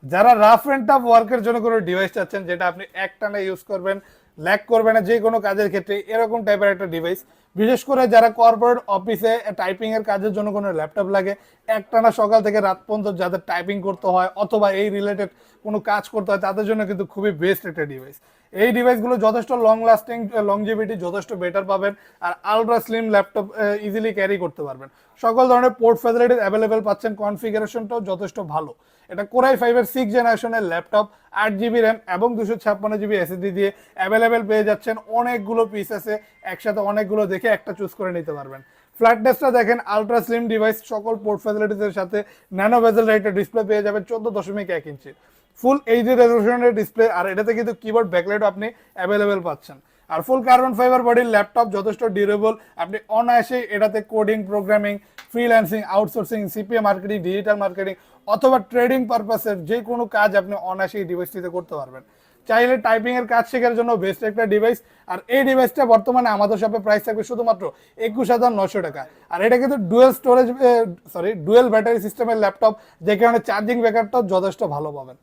যারা rough and tough ওয়ার্কের জন্য কোনো ডিভাইস চাচ্ছেন যেটা আপনি একটানা ইউজ করবেন, ল্যাগ করবে না যে কোনো কাজের ক্ষেত্রে, এরকম টাইপের একটা ডিভাইস। বিশেষ করে যারা কর্পোরেট অফিসে টাইপিং এর কাজের জন্য কোনো ল্যাপটপ লাগে, একটানা সকাল থেকে রাত পর্যন্ত যাদের টাইপিং করতে হয় অথবা এই রিলেটেড কোনো কাজ করতে হয়, তাদের জন্য কিন্তু খুবই বেস্ট একটা ডিভাইস। এই ডিভাইসগুলো যথেষ্ট লং লাস্টিং, লংজিভিটি যথেষ্ট বেটার পাবেন, আর ultra slim laptop easily carry করতে পারবেন। সকল ধরনের পোর্ট ফ্যাসিলিটিস অ্যাভেলেবেল পাচ্ছেন, কনফিগারেশনটাও যথেষ্ট ভালো। এটা কোরাই ফাইভের 6 জেনারেশনের ল্যাপটপ, 8 জিবি র্যাম এবং 256 জিবি এসএসডি দিয়ে অ্যাভেলেবেল পেয়ে যাচ্ছেন। অনেকগুলো পিস আছে, একসাথে অনেকগুলো দেখে একটা চুজ করে নিতে পারবেন। ফ্ল্যাটনেসটা দেখেন, আলট্রা স্লিম ডিভাইস, সকল পোর্ট ফ্যাসিলিটিসের সাথে ন্যানো বেজেল একটা ডিসপ্লে পেয়ে যাবেন 14.1 ইঞ্চি, ফুল এইচডি রেজলিউশনের ডিসপ্লে। আর এটাতে কিন্তু কিবোর্ড ব্যাকলাইটও আপনি অ্যাভেলেবেল পাচ্ছেন। আর ফুল কার্বন ফাইবার বডির ল্যাপটপ, যথেষ্ট ডিউরেবল। আপনি অনায়াসেই এটাতে coding, programming, freelancing, outsourcing, CPA marketing, digital marketing অথবা ট্রেডিং পারপাসের যে কোনো কাজ আপনি অনায়াসেই ডিভাইসটিতে করতে পারবেন। চাইলে টাইপিং এর কাজ শেখার জন্য বেস্ট একটা ডিভাইস। আর এই ডিভাইসটা বর্তমানে আমাদের শপে প্রাইস থাকবে শুধুমাত্র 21,900 টাকা। আর এটা কিন্তু ডুয়েল ব্যাটারি সিস্টেমের ল্যাপটপ, যে কারণে চার্জিং ব্যাকআপটাও যথেষ্ট ভালো পাবেন।